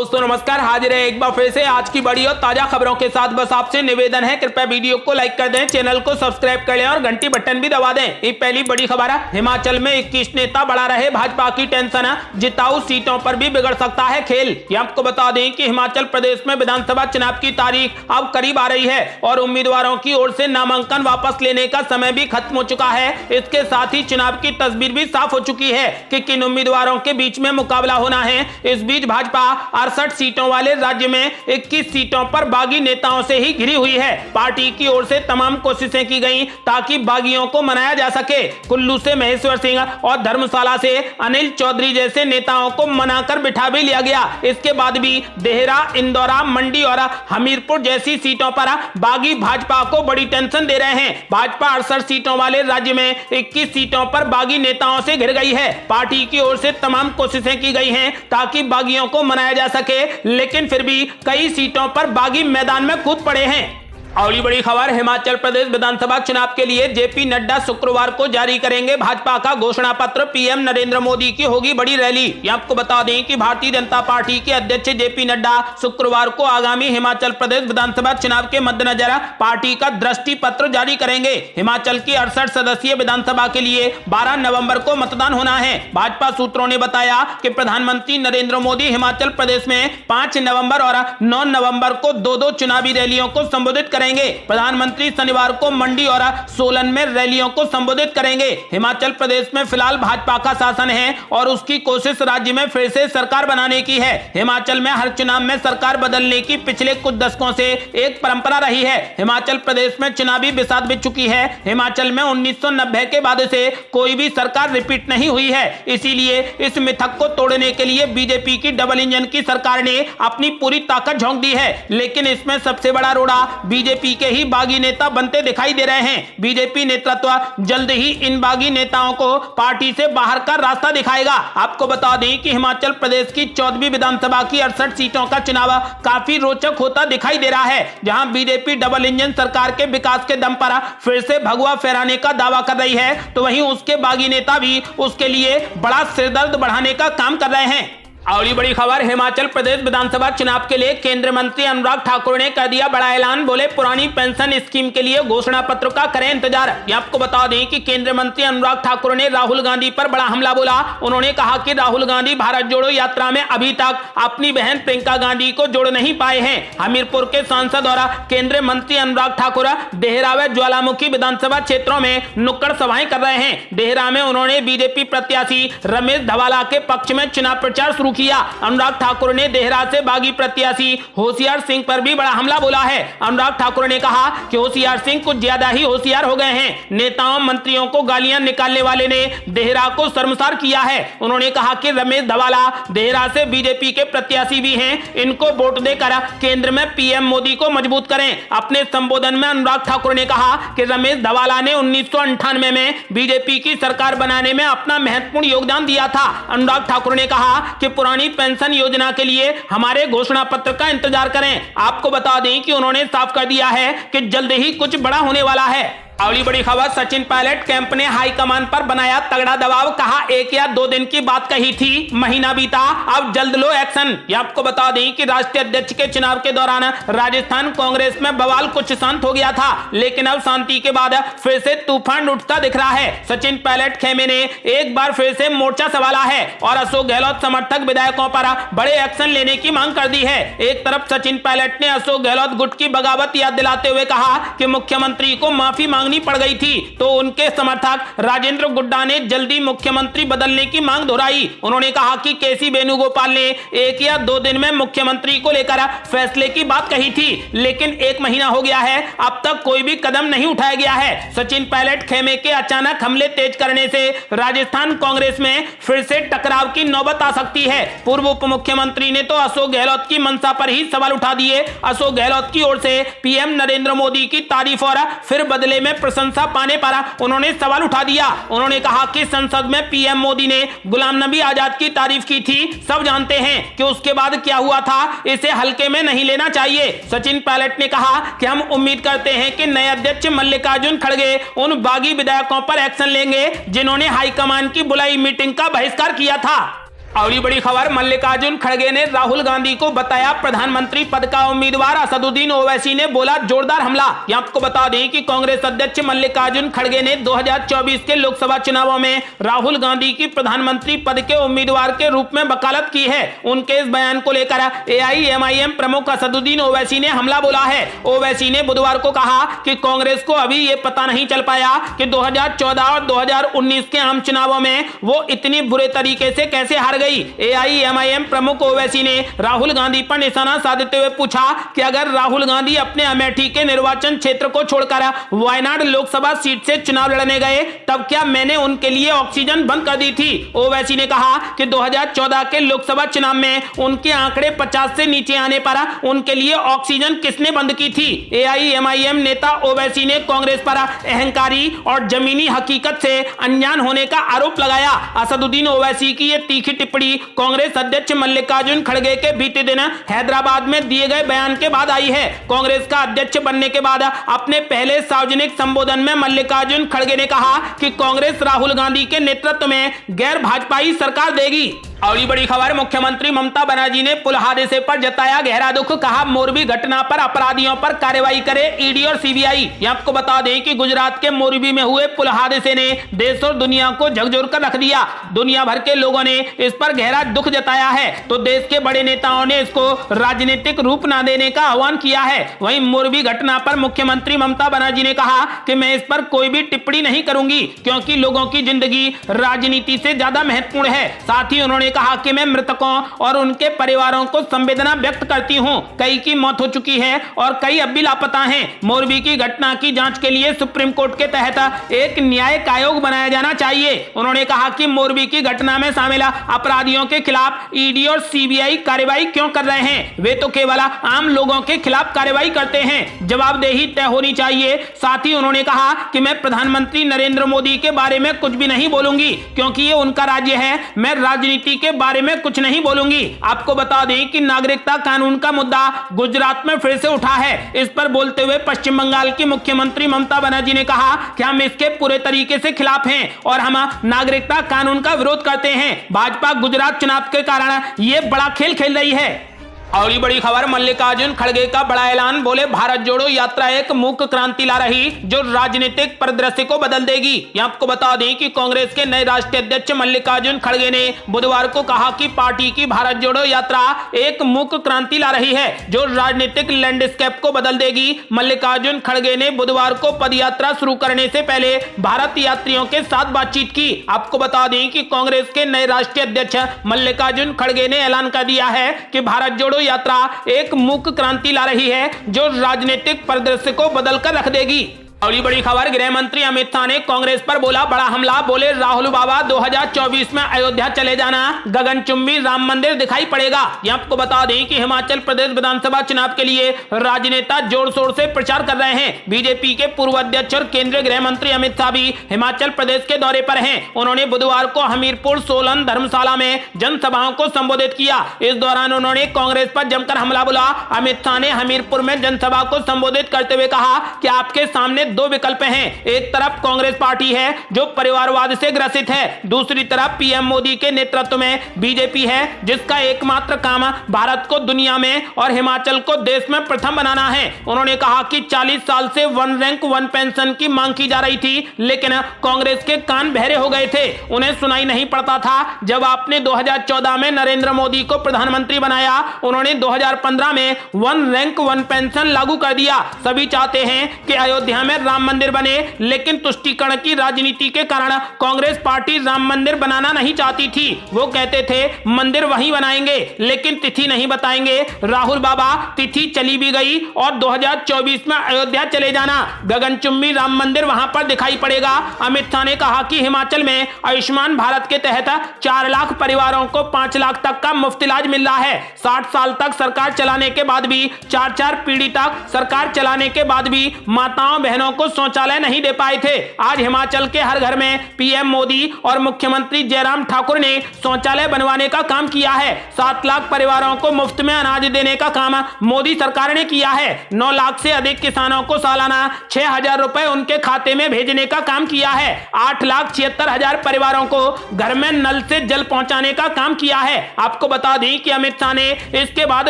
दोस्तों नमस्कार, हाजिर है एक बार फिर से आज की बड़ी और ताजा खबरों के साथ। बस आपसे निवेदन है, कृपया वीडियो को लाइक कर दें, चैनल को सब्सक्राइब कर लें और घंटी बटन भी दबा दें। ये पहली बड़ी खबर है। हिमाचल में 21 नेता बढ़ा रहे भाजपा की टेंशन है, जिताऊ सीटों पर भी बिगड़ सकता है खेल। आपको बता दें कि हिमाचल प्रदेश में विधानसभा चुनाव की तारीख अब करीब आ रही है और उम्मीदवारों की ओर से नामांकन वापस लेने का समय भी खत्म हो चुका है। इसके साथ ही चुनाव की तस्वीर भी साफ हो चुकी है कि किन उम्मीदवारों के बीच में मुकाबला होना है। इस बीच भाजपा 68 सीटों वाले राज्य में 21 सीटों पर बागी नेताओं से ही घिरी हुई है। पार्टी की ओर से तमाम कोशिशें की गई ताकि बागियों को मनाया जा सके। कुल्लू से महेश्वर सिंह और धर्मशाला से अनिल चौधरी जैसे नेताओं को मनाकर बिठा भी लिया गया। इसके बाद भी देहरा, इंदौरा, मंडी और हमीरपुर जैसी सीटों पर बागी भाजपा को बड़ी टेंशन दे रहे हैं। भाजपा 68 सीटों वाले राज्य में 21 सीटों पर बागी नेताओं से घिर गई है। पार्टी की ओर से तमाम कोशिशें की गई हैं ताकि बागियों को मनाया जा सके, लेकिन फिर भी कई सीटों पर बागी मैदान में कूद पड़े हैं। अगली बड़ी खबर, हिमाचल प्रदेश विधानसभा चुनाव के लिए जेपी नड्डा शुक्रवार को जारी करेंगे भाजपा का घोषणा पत्र। पीएम नरेंद्र मोदी की होगी बड़ी रैली। आपको बता दें कि भारतीय जनता पार्टी के अध्यक्ष जेपी नड्डा शुक्रवार को आगामी हिमाचल प्रदेश विधानसभा चुनाव के मद्देनजर पार्टी का दृष्टि पत्र जारी करेंगे। हिमाचल की 68 सदस्यीय विधानसभा के लिए 12 नवंबर को मतदान होना है। भाजपा सूत्रों ने बताया कि प्रधानमंत्री नरेंद्र मोदी हिमाचल प्रदेश में 5 नवंबर और 9 नवंबर को दो चुनावी रैलियों को संबोधित करेंगे। प्रधानमंत्री शनिवार को मंडी और सोलन में रैलियों को संबोधित करेंगे। हिमाचल प्रदेश में फिलहाल भाजपा का शासन है और उसकी कोशिश राज्य में फिर से सरकार बनाने की है। हिमाचल में हर चुनाव में सरकार बदलने की पिछले कुछ दशकों से एक परंपरा रही है। हिमाचल प्रदेश में चुनावी बिसात बिछ चुकी है। हिमाचल में 1990 के बाद से कोई भी सरकार रिपीट नहीं हुई है। इसीलिए इस मिथक को तोड़ने के लिए बीजेपी की डबल इंजन की सरकार ने अपनी पूरी ताकत झोंक दी है। लेकिन इसमें सबसे बड़ा रोड़ा बीजेपी के ही बागी नेता बनते दिखाई दे रहे हैं। बीजेपी नेतृत्व जल्द ही इन बागी नेताओं को पार्टी से बाहर का रास्ता दिखाएगा। आपको बता दें कि हिमाचल प्रदेश की 14वीं विधानसभा की 68 सीटों का चुनाव काफी रोचक होता दिखाई दे रहा है, जहां बीजेपी डबल इंजन सरकार के विकास के दम पर फिर से भगवा फहराने का दावा कर रही है, तो वहीं उसके बागी नेता भी उसके लिए बड़ा सिरदर्द बढ़ाने का काम कर रहे हैं। अगली बड़ी खबर, हिमाचल प्रदेश विधानसभा चुनाव के लिए केंद्रीय मंत्री अनुराग ठाकुर ने कर दिया बड़ा ऐलान। बोले, पुरानी पेंशन स्कीम के लिए घोषणा पत्र का करें इंतजार। आपको बता दें कि केंद्रीय मंत्री अनुराग ठाकुर ने राहुल गांधी पर बड़ा हमला बोला। उन्होंने कहा कि राहुल गांधी भारत जोड़ो यात्रा में अभी तक अपनी बहन प्रियंका गांधी को जोड़ नहीं पाए हैं। हमीरपुर के सांसद और केंद्रीय मंत्री अनुराग ठाकुर देहरा व ज्वालामुखी विधानसभा क्षेत्रों में नुक्कड़ सभाएं कर रहे हैं। देहरा में उन्होंने बीजेपी प्रत्याशी रमेश धवाला के पक्ष में चुनाव प्रचार शुरू किया। अनुराग ठाकुर ने देहरा से बागी प्रत्याशी होशियार सिंह पर भी बड़ा हमला बोला है। अनुराग ठाकुर ने कहा कि होशियार सिंह कुछ ज्यादा ही होशियार हो गए हैं। नेताओं मंत्रियों को गालियां निकालने वाले ने देहरा को शर्मसार किया है। उन्होंने कहा कि रमेश धवाला देहरा से बीजेपी के प्रत्याशी भी हैं, इनको वोट देकर केंद्र में पीएम मोदी को मजबूत करें। अपने संबोधन में अनुराग ठाकुर ने कहा कि रमेश धवाला ने 1998 में बीजेपी की सरकार बनाने में अपना महत्वपूर्ण योगदान दिया था। अनुराग ठाकुर ने कहा कि पुरानी पेंशन योजना के लिए हमारे घोषणा पत्र का इंतजार करें। आपको बता दें कि उन्होंने साफ कर दिया है कि जल्द ही कुछ बड़ा होने वाला है। अगली बड़ी खबर, सचिन पायलट कैंप ने हाईकमान पर बनाया तगड़ा दबाव। कहा 1 या 2 दिन की बात कही थी, महीना बीता, अब जल्द लो एक्शन। आपको बता दें कि राष्ट्रीय अध्यक्ष के चुनाव के दौरान राजस्थान कांग्रेस में बवाल कुछ शांत हो गया था, लेकिन अब शांति के बाद फिर से तूफान उठता दिख रहा है। सचिन पायलट खेमे ने एक बार फिर से मोर्चा संभाला है और अशोक गहलोत समर्थक विधायकों पर बड़े एक्शन लेने की मांग कर दी है। एक तरफ सचिन पायलट ने अशोक गहलोत गुट की बगावत याद दिलाते हुए कहा कि मुख्यमंत्री को माफी मांगनी पड़ गई थी, तो उनके समर्थक राजेंद्र गुड्डा ने जल्दी मुख्यमंत्री बदलने की मांग दोहराई। उन्होंने कहा कि केसी वेणुगोपाल ने 1 या 2 दिन में मुख्यमंत्री को लेकर फैसले की बात कही थी, लेकिन 1 महीना हो गया है, अब तक कोई भी कदम नहीं उठाया गया है। सचिन पायलट खेमे के अचानक हमले तेज करने से राजस्थान कांग्रेस में फिर से टकराव की नौबत आ सकती है। पूर्व उप मुख्यमंत्री ने तो अशोक गहलोत की मंशा पर ही सवाल उठा दिए। अशोक गहलोत की ओर से पीएम नरेंद्र मोदी की तारीफ और फिर बदले में प्रशंसा पाने पर उन्होंने सवाल उठा दिया। उन्होंने कहा कि संसद में पीएम मोदी ने गुलाम नबी आजाद की तारीफ की थी, सब जानते हैं कि उसके बाद क्या हुआ था, इसे हल्के में नहीं लेना चाहिए। सचिन पायलट ने कहा कि हम उम्मीद करते हैं कि नए अध्यक्ष मल्लिकार्जुन खड़गे उन बागी विधायकों पर एक्शन लेंगे जिन्होंने हाईकमान की बुलाई मीटिंग का बहिष्कार किया था। अगली बड़ी खबर, मल्लिकार्जुन खड़गे ने राहुल गांधी को बताया प्रधानमंत्री पद का उम्मीदवार। असदुद्दीन ओवैसी ने बोला जोरदार हमला। ये आपको बता दें कि कांग्रेस अध्यक्ष मल्लिकार्जुन खड़गे ने 2024 के लोकसभा चुनावों में राहुल गांधी की प्रधानमंत्री पद के उम्मीदवार के रूप में वकालत की है। उनके इस बयान को लेकर AIMIM प्रमुख असदुद्दीन ओवैसी ने हमला बोला है। ओवैसी ने बुधवार को कहा कि कांग्रेस को अभी ये पता नहीं चल पाया कि 2014 और 2019 के आम चुनावों में वो इतनी बुरे तरीके से कैसे हार गई। AIMIM प्रमुख ओवैसी ने राहुल गांधी पर निशाना साधते हुए पूछा कि अगर राहुल गांधी अपने अमेठी के निर्वाचन क्षेत्र को छोड़कर वायनाड लोकसभा सीट से चुनाव लड़ने गए तब क्या मैंने उनके लिए ऑक्सीजन बंद कर दी थी। ओवैसी ने कहा कि 2014 के लोकसभा चुनाव में उनके आंकड़े 50 से नीचे आने पर उनके लिए ऑक्सीजन किसने बंद की थी। AIMIM नेता ओवैसी ने कांग्रेस पर अहंकारी और जमीनी हकीकत से अनजान होने का आरोप लगाया। असदुद्दीन ओवैसी की यह तीखी टिप्पणी कांग्रेस अध्यक्ष मल्लिकार्जुन खड़गे के बीते दिन हैदराबाद में दिए गए बयान के बाद आई है। कांग्रेस का अध्यक्ष बनने के बाद अपने पहले सार्वजनिक संबोधन में मल्लिकार्जुन खड़गे ने कहा कि कांग्रेस राहुल गांधी के नेतृत्व में गैर भाजपाई सरकार देगी। अगली बड़ी खबर, मुख्यमंत्री ममता बनर्जी ने पुल हादसे पर जताया गहरा दुख। कहा मोरबी घटना पर अपराधियों पर कार्रवाई करे ED और CBI। ये आपको बता दें कि गुजरात के मोरबी में हुए पुल हादसे ने देश और दुनिया को झकझोर कर रख दिया। दुनिया भर के लोगों ने इस पर गहरा दुख जताया है तो देश के बड़े नेताओं ने इसको राजनीतिक रूप न देने का आह्वान किया है। वहीं मोरबी घटना पर मुख्यमंत्री ममता बनर्जी ने कहा कि मैं इस पर कोई भी टिप्पणी नहीं करूंगी क्योंकि लोगों की जिंदगी राजनीति से ज्यादा महत्वपूर्ण है। साथ ही उन्होंने कहा कि मैं मृतकों और उनके परिवारों को संवेदना व्यक्त करती हूं। कई की मौत हो चुकी है और कई अब भी लापता हैं। मोरबी की घटना की जांच के लिए सुप्रीम कोर्ट के तहत एक न्यायिक आयोग बनाया जाना चाहिए। उन्होंने कहा कि मोरबी की घटना में शामिल अपराधियों के खिलाफ ED और CBI कार्रवाई क्यों कर रहे हैं, वे तो केवल आम लोगों के खिलाफ कार्रवाई करते हैं। जवाबदेही तय होनी चाहिए। साथ ही उन्होंने कहा कि मैं प्रधानमंत्री नरेंद्र मोदी के बारे में कुछ भी नहीं बोलूंगी क्योंकि ये उनका राज्य है। मैं राजनीति के बारे में कुछ नहीं बोलूंगी। आपको बता दें कि नागरिकता कानून का मुद्दा गुजरात में फिर से उठा है। इस पर बोलते हुए पश्चिम बंगाल की मुख्यमंत्री ममता बनर्जी ने कहा कि हम इसके पूरे तरीके से खिलाफ हैं और हम नागरिकता कानून का विरोध करते हैं। भाजपा गुजरात चुनाव के कारण यह बड़ा खेल खेल रही है। अगली बड़ी खबर, मल्लिकार्जुन खड़गे का बड़ा ऐलान। बोले भारत जोड़ो यात्रा एक मूक क्रांति ला रही जो राजनीतिक परिदृश्य को बदल देगी। यहाँ आपको बता दें कि कांग्रेस के नए राष्ट्रीय अध्यक्ष मल्लिकार्जुन खड़गे ने बुधवार को कहा कि पार्टी की भारत जोड़ो यात्रा एक मूक क्रांति ला रही है जो राजनीतिक लैंडस्केप को बदल देगी। मल्लिकार्जुन खड़गे ने बुधवार को पदयात्रा शुरू करने से पहले भारत यात्रियों के साथ बातचीत की। आपको बता दें कि कांग्रेस के नए राष्ट्रीय अध्यक्ष मल्लिकार्जुन खड़गे ने ऐलान कर दिया है कि भारत जोड़ो यात्रा एक मूक क्रांति ला रही है जो राजनीतिक परिदृश्य को बदलकर रख देगी। अगली बड़ी खबर, गृह मंत्री अमित शाह ने कांग्रेस पर बोला बड़ा हमला। बोले राहुल बाबा 2024 में अयोध्या चले जाना, गगनचुंबी राम मंदिर दिखाई पड़ेगा। यह आपको बता दें कि हिमाचल प्रदेश विधानसभा चुनाव के लिए राजनेता जोर शोर से प्रचार कर रहे हैं। बीजेपी के पूर्व अध्यक्ष और केंद्रीय गृह मंत्री अमित शाह भी हिमाचल प्रदेश के दौरे पर हैं। उन्होंने बुधवार को हमीरपुर, सोलन, धर्मशाला में जनसभाओं को संबोधित किया। इस दौरान उन्होंने कांग्रेस पर जमकर हमला बोला। अमित शाह ने हमीरपुर में जनसभा को संबोधित करते हुए कहा कि आपके सामने दो विकल्प हैं। एक तरफ कांग्रेस पार्टी है जो परिवारवाद से ग्रसित है, दूसरी तरफ पीएम मोदी के नेतृत्व में बीजेपी है जिसका एकमात्र काम भारत को दुनिया में और हिमाचल को देश में प्रथम बनाना है। उन्होंने कहा कि 40 साल से वन रैंक वन पेंशन की मांग की जा रही थी लेकिन कांग्रेस के कान बहरे हो गए थे, उन्हें सुनाई नहीं पड़ता था। जब आपने 2014 में नरेंद्र मोदी को प्रधानमंत्री बनाया, उन्होंने 2015 में वन रैंक वन पेंशन लागू कर दिया। सभी चाहते हैं कि अयोध्या में राम मंदिर बने लेकिन तुष्टीकरण की राजनीति के कारण कांग्रेस पार्टी राम मंदिर बनाना नहीं चाहती थी। वो कहते थे मंदिर वहीं बनाएंगे लेकिन तिथि नहीं बताएंगे। राहुल बाबा तिथि चली भी गई और 2024 में अयोध्या चले जाना, गगनचुंबी राम मंदिर वहां पर दिखाई पड़ेगा। अमित शाह ने कहा कि हिमाचल में आयुष्मान भारत के तहत 4 लाख परिवारों को 5 लाख तक का मुफ्त इलाज मिल रहा है। 60 साल तक सरकार चलाने के बाद भी, 4 पीढ़ी तक सरकार चलाने के बाद भी माताओं बहनों को शौचालय नहीं दे पाए थे। आज हिमाचल के हर घर में पीएम मोदी और मुख्यमंत्री जयराम ठाकुर ने शौचालय बनवाने का काम किया है। 7 लाख परिवारों को मुफ्त में अनाज देने का काम मोदी सरकार ने किया है। 9 लाख से अधिक किसानों को सालाना 6,000 रुपए उनके खाते में भेजने का काम किया है। 8,76,000 परिवारों को घर में नल से जल पहुंचाने का काम किया है। आपको बता दें कि अमित शाह ने इसके बाद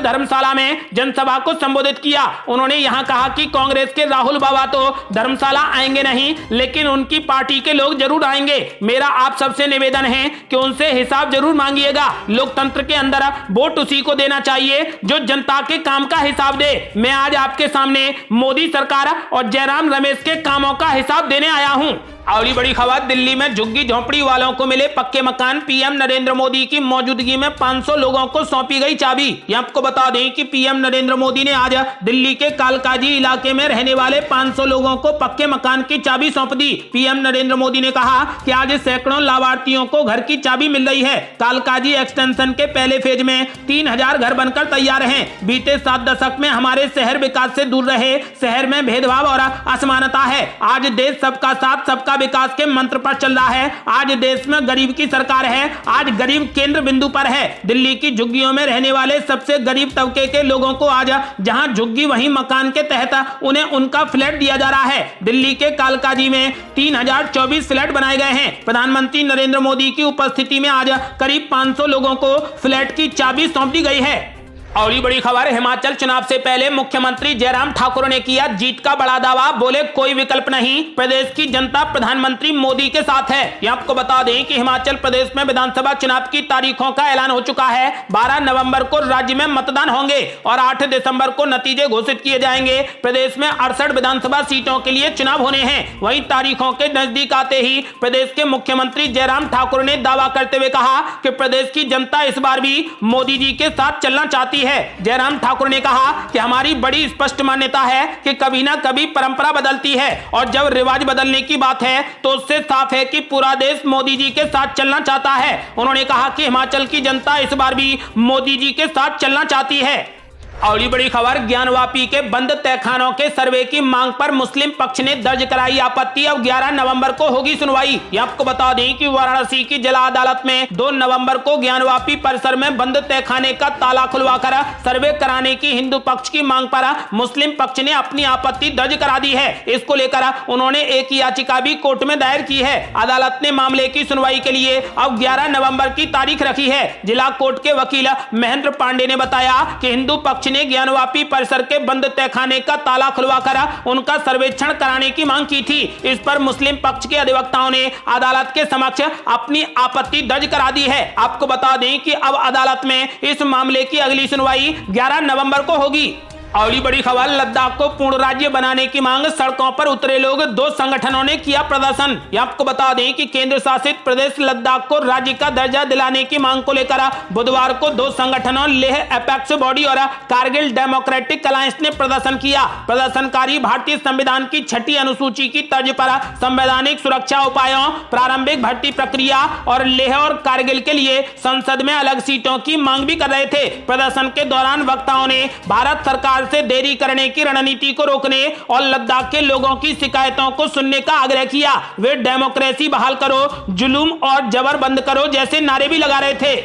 धर्मशाला में जनसभा को संबोधित किया। उन्होंने यहां कहा कि कांग्रेस के राहुल बाबा तो धर्मशाला आएंगे नहीं, लेकिन उनकी पार्टी के लोग जरूर आएंगे। मेरा आप सबसे निवेदन है कि उनसे हिसाब जरूर मांगिएगा। लोकतंत्र के अंदर वोट उसी को देना चाहिए जो जनता के काम का हिसाब दे। मैं आज आपके सामने मोदी सरकार और जयराम रमेश के कामों का हिसाब देने आया हूं। अगली बड़ी खबर, दिल्ली में झुग्गी झोंपड़ी वालों को मिले पक्के मकान। पीएम नरेंद्र मोदी की मौजूदगी में 500 लोगों को सौंपी गई चाबी। यहां आपको बता दें कि पीएम नरेंद्र मोदी ने आज दिल्ली के कालकाजी इलाके में रहने वाले 500 लोगों को पक्के मकान की चाबी सौंप दी। पीएम नरेंद्र मोदी ने कहा कि आज सैकड़ों लाभार्थियों को घर की चाबी मिल रही है। कालकाजी एक्सटेंशन के पहले फेज में 3,000 घर बनकर तैयार हैं। बीते 7 दशक में हमारे शहर विकास से दूर रहे। शहर में भेदभाव और असमानता है। आज देश सबका साथ सबका विकास के मंत्र पर चल रहा है। आज देश में गरीब की सरकार है। आज गरीब केंद्र बिंदु पर है। दिल्ली की झुग्गियों में रहने वाले सबसे गरीब तबके के लोगों को आज जहां झुग्गी वहीं मकान के तहत उन्हें उनका फ्लैट दिया जा रहा है। दिल्ली के कालकाजी में 3,024 फ्लैट बनाए गए हैं। प्रधानमंत्री नरेंद्र मोदी की उपस्थिति में आज करीब 500 लोगों को फ्लैट की चाबी सौंप दी गई है। और ये बड़ी खबर, हिमाचल चुनाव से पहले मुख्यमंत्री जयराम ठाकुर ने किया जीत का बड़ा दावा। बोले कोई विकल्प नहीं, प्रदेश की जनता प्रधानमंत्री मोदी के साथ है। ये आपको बता दें कि हिमाचल प्रदेश में विधानसभा चुनाव की तारीखों का ऐलान हो चुका है। 12 नवंबर को राज्य में मतदान होंगे और 8 दिसंबर को नतीजे घोषित किए जाएंगे। प्रदेश में 68 विधानसभा सीटों के लिए चुनाव होने हैं। वहीं तारीखों के नजदीक आते ही प्रदेश के मुख्यमंत्री जयराम ठाकुर ने दावा करते हुए कहा कि प्रदेश की जनता इस बार भी मोदी जी के साथ चलना चाहती है। जयराम ठाकुर ने कहा कि हमारी बड़ी स्पष्ट मान्यता है कि कभी ना कभी परंपरा बदलती है और जब रिवाज बदलने की बात है तो उससे साफ है कि पूरा देश मोदी जी के साथ चलना चाहता है। उन्होंने कहा कि हिमाचल की जनता इस बार भी मोदी जी के साथ चलना चाहती है। और ये बड़ी खबर, ज्ञानवापी के बंद तहखानों के सर्वे की मांग पर मुस्लिम पक्ष ने दर्ज कराई आपत्ति। अब 11 नवंबर को होगी सुनवाई। ये आपको बता दें कि वाराणसी की जिला अदालत में 2 नवंबर को ज्ञानवापी परिसर में बंद तहखाने का ताला खुलवाकर सर्वे कराने की हिंदू पक्ष की मांग पर मुस्लिम पक्ष ने अपनी आपत्ति दर्ज करा दी है। इसको लेकर उन्होंने एक याचिका भी कोर्ट में दायर की है। अदालत ने मामले की सुनवाई के लिए अब 11 नवंबर की तारीख रखी है। जिला कोर्ट के वकील महेंद्र पांडे ने बताया कि हिंदू पक्ष ने ज्ञानवापी परिसर के बंद तहखाने का ताला खुलवाकर उनका सर्वेक्षण कराने की मांग की थी। इस पर मुस्लिम पक्ष के अधिवक्ताओं ने अदालत के समक्ष अपनी आपत्ति दर्ज करा दी है। आपको बता दें कि अब अदालत में इस मामले की अगली सुनवाई 11 नवंबर को होगी। अगली बड़ी खबर, लद्दाख को पूर्ण राज्य बनाने की मांग, सड़कों पर उतरे लोग, 2 संगठनों ने किया प्रदर्शन। ये आपको बता दें कि केंद्र शासित प्रदेश लद्दाख को राज्य का दर्जा दिलाने की मांग को लेकर बुधवार को 2 संगठनों लेह एपेक्स बॉडी और कारगिल डेमोक्रेटिक अलायंस ने प्रदर्शन किया। प्रदर्शनकारी भारतीय संविधान की 6ठी अनुसूची की तर्ज पर संवैधानिक सुरक्षा उपायों, प्रारंभिक भर्ती प्रक्रिया और लेह और कारगिल के लिए संसद में अलग सीटों की मांग भी कर रहे थे। प्रदर्शन के दौरान वक्ताओं ने भारत सरकार से देरी करने की रणनीति को रोकने और लद्दाख के लोगों की शिकायतों को सुनने का आग्रह किया। वे डेमोक्रेसी बहाल करो, जुलूम और जबर बंद करो जैसे नारे भी लगा रहे थे।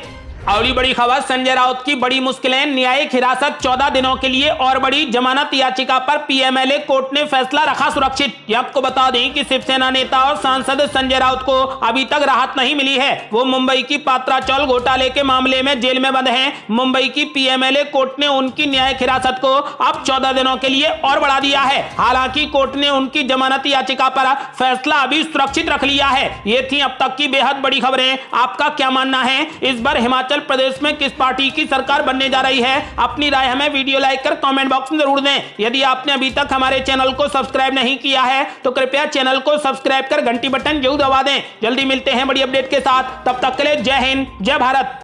अगली बड़ी खबर, संजय राउत की बड़ी मुश्किलें, न्यायिक हिरासत 14 दिनों के लिए और बड़ी जमानत याचिका पर पीएमएलए कोर्ट ने फैसला रखा सुरक्षित। ये आपको बता दें कि शिवसेना नेता और सांसद संजय राउत को अभी तक राहत नहीं मिली है। वो मुंबई की पात्रा चौल घोटाले के मामले में जेल में बंद हैं। मुंबई की पीएमएलए कोर्ट ने उनकी न्यायिक हिरासत को अब 14 दिनों के लिए और बढ़ा दिया है। हालांकि कोर्ट ने उनकी जमानत याचिका पर फैसला अभी सुरक्षित रख लिया है। ये थी अब तक की बेहद बड़ी खबरें। आपका क्या मानना है, इस बार हिमाचल प्रदेश में किस पार्टी की सरकार बनने जा रही है? अपनी राय हमें वीडियो लाइक कर कमेंट बॉक्स में जरूर दें। यदि आपने अभी तक हमारे चैनल को सब्सक्राइब नहीं किया है तो कृपया चैनल को सब्सक्राइब कर घंटी बटन जरूर दबा दें। जल्दी मिलते हैं बड़ी अपडेट के साथ, तब तक के लिए जय हिंद, जय भारत।